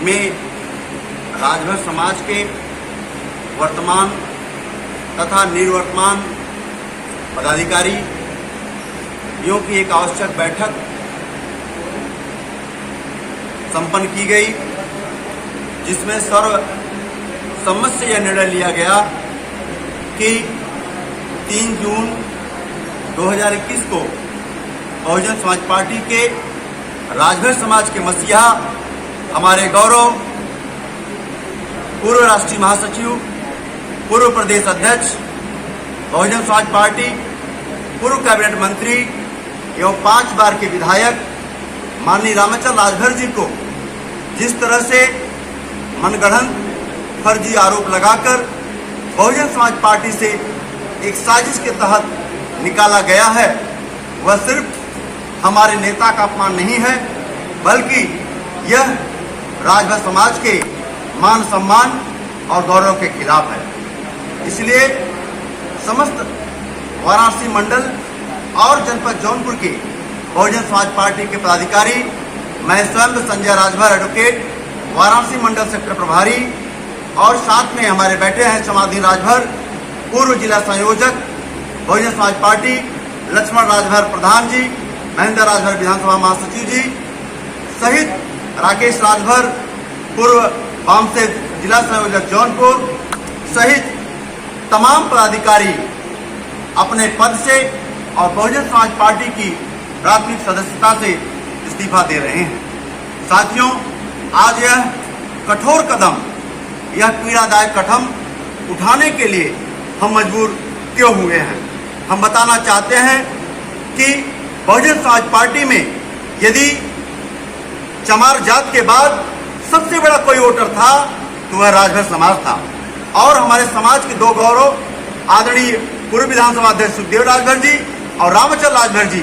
में राजभर समाज के वर्तमान तथा निर्वर्तमान पदाधिकारियों की एक आवश्यक बैठक संपन्न की गई, जिसमें सर्वसम्मत से यह निर्णय लिया गया कि 3 जून 2021 को बहुजन समाज पार्टी के राजभर समाज के मसीहा, हमारे गौरव पूर्व राष्ट्रीय महासचिव, पूर्व प्रदेश अध्यक्ष, बहुजन समाज पार्टी, पूर्व कैबिनेट मंत्री एवं 5 बार के विधायक माननीय रामचंद्र राजभर जी को जिस तरह से मनगढ़ंत फर्जी आरोप लगाकर बहुजन समाज पार्टी से एक साजिश के तहत निकाला गया है, वह सिर्फ हमारे नेता का अपमान नहीं है, बल्कि यह राजभर समाज के मान सम्मान और गौरव के खिलाफ है। इसलिए समस्त वाराणसी मंडल और जनपद जौनपुर के बहुजन समाज पार्टी के पदाधिकारी, मैं स्वयं संजय राजभर एडवोकेट, वाराणसी मंडल सेक्टर प्रभारी, और साथ में हमारे बैठे हैं समाधीन राजभर, पूर्व जिला संयोजक बहुजन समाज पार्टी, लक्ष्मण राजभर प्रधान जी, महेंद्र राजभर विधानसभा महासचिव जी सहित राकेश राजभर, पूर्व वाम से जिला संयोजक जौनपुर सहित तमाम पदाधिकारी अपने पद से और बहुजन समाज पार्टी की प्राथमिक सदस्यता से इस्तीफा दे रहे हैं। साथियों, आज यह कठोर कदम, यह पीड़ादायक कदम उठाने के लिए हम मजबूर क्यों हुए हैं? हम बताना चाहते हैं कि बहुजन समाज पार्टी में यदि चमार जात के बाद सबसे बड़ा कोई वोटर था तो वह राजभर समाज था, और हमारे समाज के 2 गौरव आदरणीय पूर्व विधानसभा अध्यक्ष सुखदेव राजभर जी और रामचंद्र राजभर जी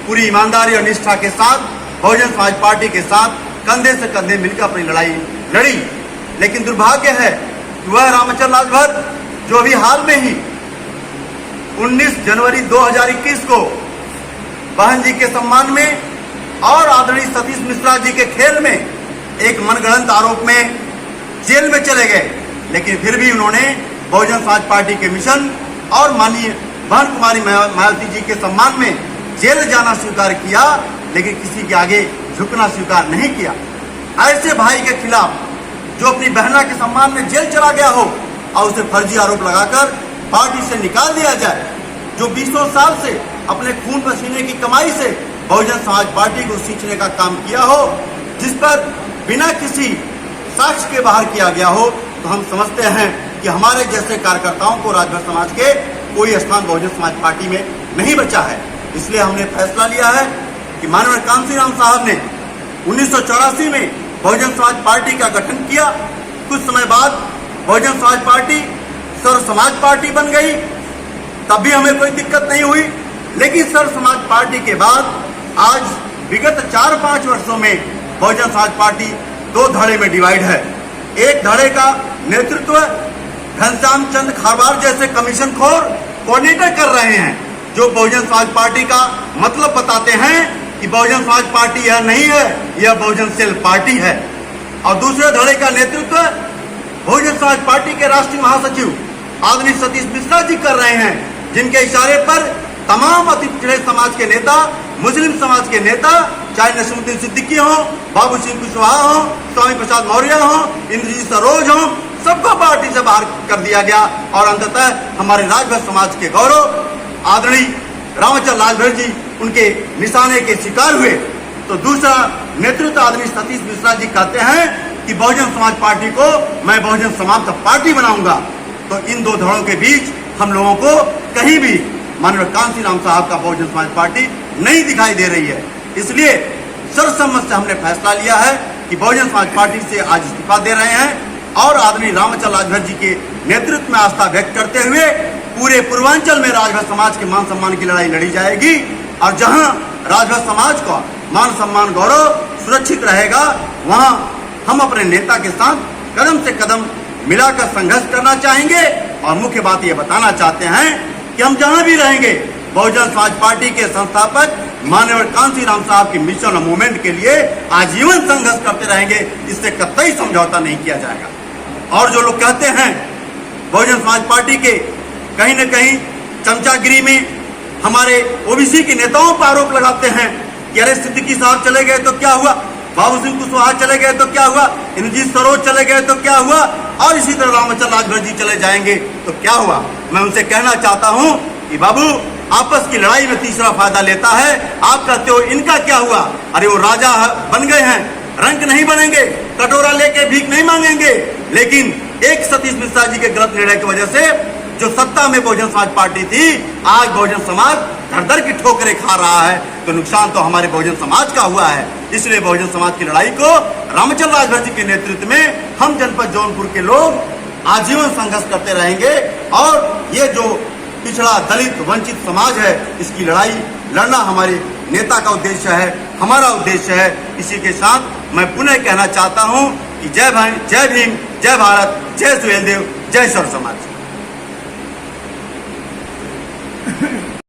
पूरी ईमानदारी और निष्ठा के साथ बहुजन समाज पार्टी के साथ कंधे से कंधे मिलकर अपनी लड़ाई लड़ी। लेकिन दुर्भाग्य है कि वह रामचंद्र राजभर जो अभी हाल में ही 19 जनवरी 2021 को बहन जी के सम्मान में और आदरणीय सतीश मिश्रा जी के खेल में एक मनगढ़ंत आरोप में जेल में चले गए, लेकिन फिर भी उन्होंने बहुजन समाज पार्टी के मिशन और माननीय बहन कुमारी मायावती जी के सम्मान में जेल जाना स्वीकार किया, लेकिन किसी के आगे झुकना स्वीकार नहीं किया। ऐसे भाई के खिलाफ जो अपनी बहना के सम्मान में जेल चला गया हो और उसे फर्जी आरोप लगाकर पार्टी से निकाल दिया जाए, जो 20 साल से अपने खून पसीने की कमाई से बहुजन समाज पार्टी को सींचने का काम किया हो, जिस पर बिना किसी साक्ष्य के बाहर किया गया हो, तो हम समझते हैं कि हमारे जैसे कार्यकर्ताओं को राजभर समाज के कोई स्थान बहुजन समाज पार्टी में नहीं बचा है। इसलिए हमने फैसला लिया है कि माननीय कांशीराम साहब ने 1984 में बहुजन समाज पार्टी का गठन किया। कुछ समय बाद बहुजन समाज पार्टी सर्व समाज पार्टी बन गई, तब भी हमें कोई दिक्कत नहीं हुई। लेकिन सर्व समाज पार्टी के बाद आज विगत 4-5 वर्षों में बहुजन समाज पार्टी 2 धड़े में डिवाइड है। एक धड़े का नेतृत्व घनश्याम चंद्र खारवार जैसे कमीशन खोर कोऑर्डिनेटर कर रहे हैं, जो बहुजन समाज पार्टी का मतलब बताते हैं कि बहुजन समाज पार्टी यह नहीं है, यह बहुजन सेल पार्टी है। और दूसरे धड़े का नेतृत्व बहुजन समाज पार्टी के राष्ट्रीय महासचिव आदरणीय सतीश मिश्रा जी कर रहे हैं, जिनके इशारे पर तमाम अति पिछड़े समाज के नेता, मुस्लिम समाज के नेता, चाहे नसीमुद्दीन सिद्दीकी हो, बाबू सिंह कुशवाहा हो, स्वामी प्रसाद मौर्य हो, इंद्रजीत सरोज हो, सबको पार्टी से बाहर कर दिया गया। और अंततः हमारे राजभर समाज के गौरव आदरणीय रामचंद्र राजभर जी उनके निशाने के शिकार हुए। तो दूसरा नेतृत्व आदरणीय सतीश मिश्रा जी कहते हैं कि बहुजन समाज पार्टी को मैं बहुजन समाज पार्टी बनाऊंगा। तो इन 2 धड़ों के बीच हम लोगों को कहीं भी माननीय कांशीराम साहब का बहुजन समाज पार्टी नहीं दिखाई दे रही है। इसलिए सर्वसम्मत से हमने फैसला लिया है कि बहुजन समाज पार्टी से आज इस्तीफा दे रहे हैं और आदरणीय रामचंद्र राजभर जी के नेतृत्व में आस्था व्यक्त करते हुए पूरे पूर्वांचल में राजभर समाज के मान सम्मान की लड़ाई लड़ी जाएगी। और जहां राजभर समाज का मान सम्मान गौरव सुरक्षित रहेगा, वहां हम अपने नेता के साथ कदम से कदम मिलाकर संघर्ष करना चाहेंगे। और मुख्य बात ये बताना चाहते हैं कि हम जहां भी रहेंगे बहुजन समाज पार्टी के संस्थापक माननीय कांशीराम साहब की मिशन और मूवमेंट के लिए आजीवन संघर्ष करते रहेंगे। इससे कतई समझौता नहीं किया जाएगा। और जो लोग कहते हैं बहुजन समाज पार्टी के कहीं न कहीं चमचागिरी में हमारे ओबीसी के नेताओं पर आरोप लगाते हैं कि अरे सिद्दीकी साहब चले गए तो क्या हुआ, बाबू सिंह कुशवाहा चले गए तो क्या हुआ, इंद्रजीत सरोज चले गए तो क्या हुआ, और इसी तरह रामचंद्र राजभर जी चले जाएंगे तो क्या हुआ। मैं उनसे कहना चाहता हूं कि बाबू, आपस की लड़ाई में तीसरा फायदा लेता है। आप कहते हो इनका क्या हुआ, अरे वो राजा बन गए हैं, रंक नहीं बनेंगे, कटोरा लेके भीख नहीं मांगेंगे। लेकिन एक सतीश मिश्रा जी के गलत निर्णय की वजह से जो सत्ता में बहुजन समाज पार्टी थी, आज बहुजन समाज धर धर की ठोकरें खा रहा है। तो नुकसान तो हमारे बहुजन समाज का हुआ है। इसलिए बहुजन समाज की लड़ाई को रामचंद्र राजभर जी के नेतृत्व में हम जनपद जौनपुर के लोग आजीवन संघर्ष करते रहेंगे। और ये जो पिछड़ा दलित वंचित समाज है, इसकी लड़ाई लड़ना हमारे नेता का उद्देश्य है, हमारा उद्देश्य है। इसी के साथ मैं पुनः कहना चाहता हूं कि जय भीम, जय भारत, जय सुहेलदेव, जय सर्व समाज।